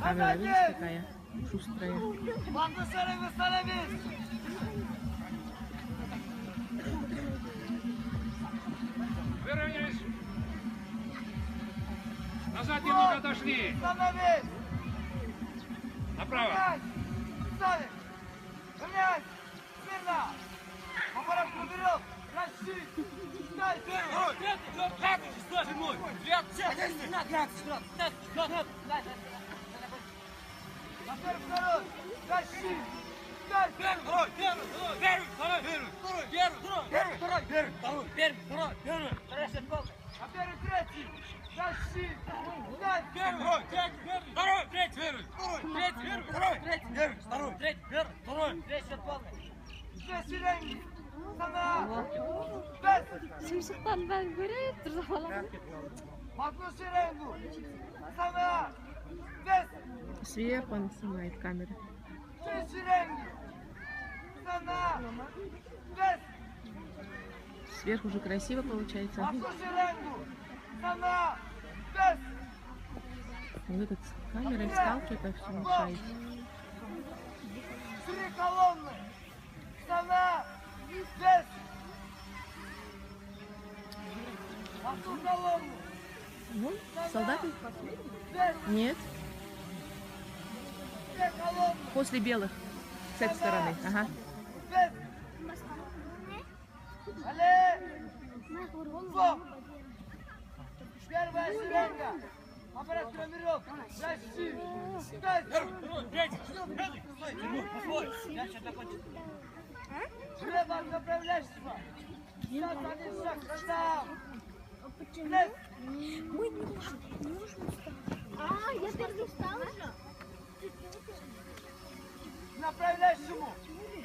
Камера, видишь, какая шустрая. Выровнялись. Назад немного отошли. Направо. Ставим. Равнять. Смирно. Аппарат проберет. Расширь. Дай. Первый, второй. Расширь. Дай. Первый, а первый, третий. Расширь. Дай. Первый, Две шеренги. Sana. Без. Şımşıktan ben göreyim dur falan. Одну шеренгу. Sana. Без. Сверху он снимает камеру. Три шеренги. Sana. Без. Сверху уже красиво получается. Одну шеренгу. Sana. Без. Вот этот с камерой сталкивает, все мешает. Три колонны. Sana. Без. Одну колонну. Ну, солдаты? Без. Нет, Две колонны. после белых. С этой стороны. Ага. Без. Але. Во. Первая шеренга. Аппарат проберет. Расширь. Дай. Слева направляешься. Сейчас один шаг. Раздам. Без. Мы не можем встать. А, я первый встал уже? Направляющему.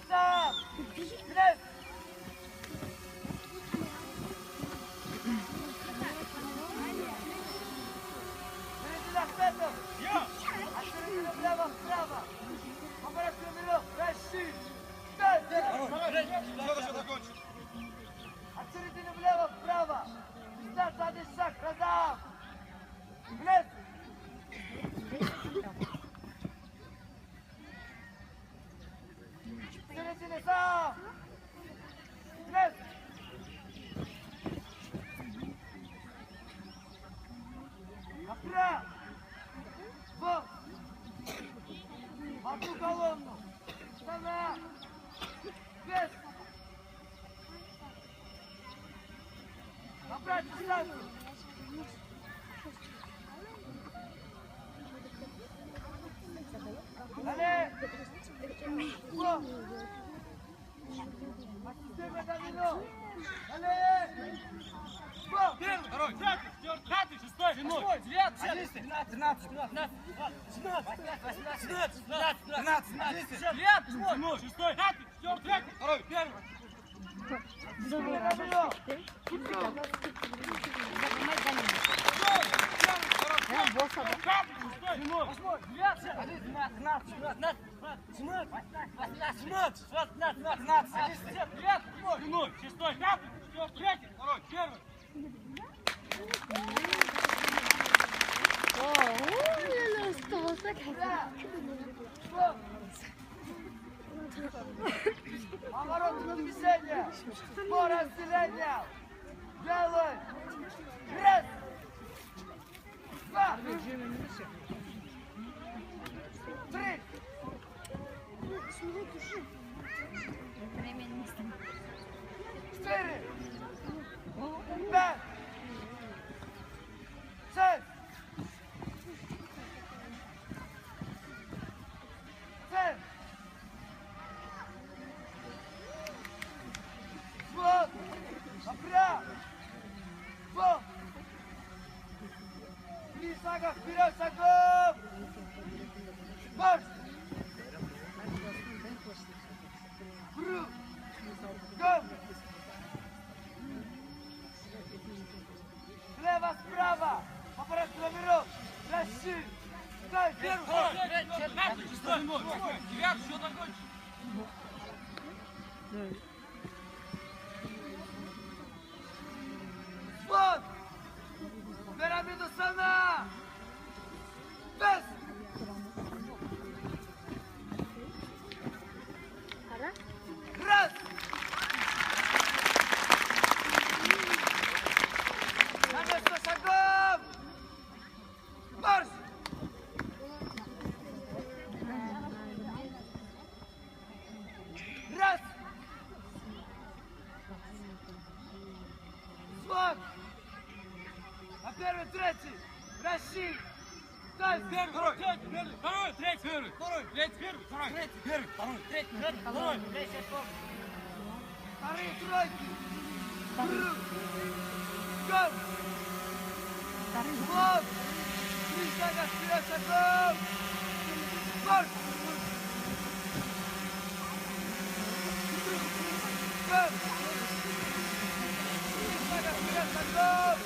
Сам. Без. Середина Петр. От середины влево вправо. Аппарат проберет. Расширь. Дай. От середины влево вправо. Сейчас один шаг. Раздам. Без. Середины сам. Без. Направо. В. Одну колонну. Sana. Без. Направь дистанцию. Далее. В. Система домино. Далее. В. Первый, второй, пятый, шестой, седьмой, девятый, 13, 7, шестой, пятый, четвертый, третий, второй, первый. Система домино. Оборот движения. По разделению. Делай. Раз. Два. Три. Четыре. Пять. Шесть. Семь. Вот. Напряг. Вот. Три шага вперед, шагов. Марш. Круг. Гом. Слева, справа. Аппарат проберет. Расширь. Дай. Первый, пятый, шестой, седьмой, девятый, еще такой. Раз. Звон. На первый, третий. Расси. Стой. Первый, второй, третий, первый, второй, третий, первый, второй, третий, первый, второй, третий, первый, второй. Вторые тройки. Круг. Гол. Звон. 3 шага вперед, шагом. Марш. Гол. 3 шага вперед, шагом.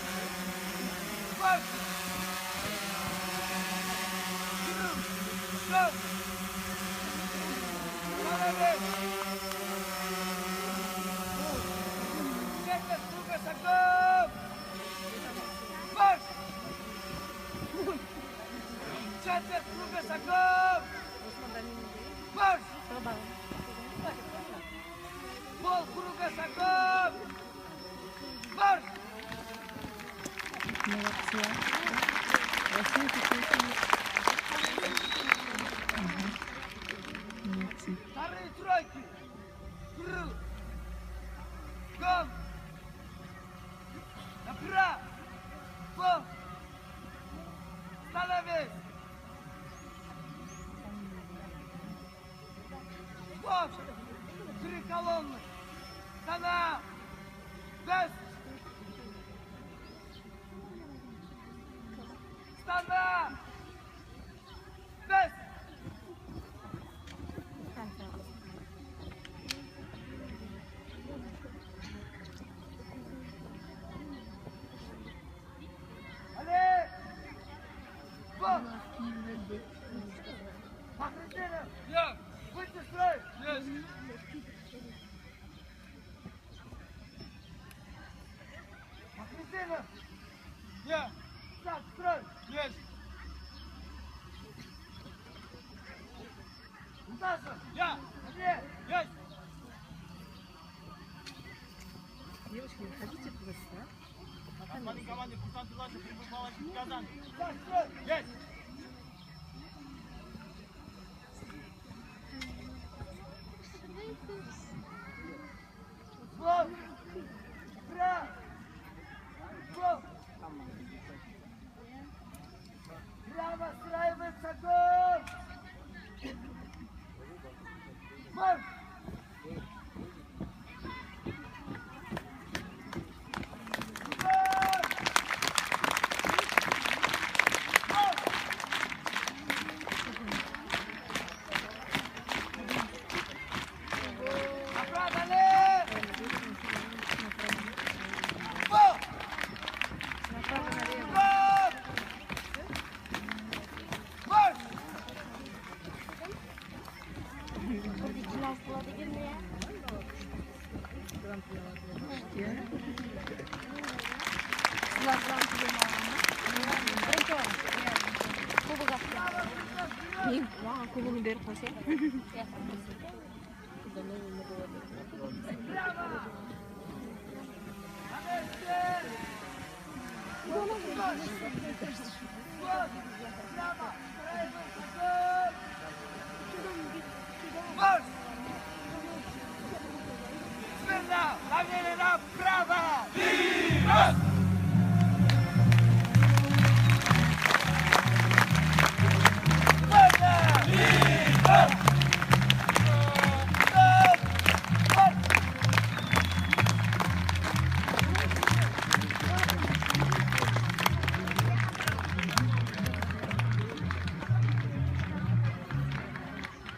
Марш. Гол. Молодец. Четверть круга, шагом. Марш. Четверть круга, шагом. Марш. Пол круга, шагом. Марш. Молодцы. Красиво, красиво. Молодцы. Вторые тройки. Круг. Гол. Направо. Пол. Становись. Вот. 3 колонны. Канал. Вес. Стандарт. Вес. Allez. Вот. Похрустели. Я, Выйти строй. есть. Похрустели. Я, Так, строй. есть. Наташа. Я, Андрей. есть. Девочки, не хотите просто, а? Господин команде курсант Илаша прибыл Малахин Казань. Так, строй. Есть. Вот. Право. Вот. Право страивает шагом. Марш. Маған көбігін беріп қойсай. Марш! Смирно! Равнение нам!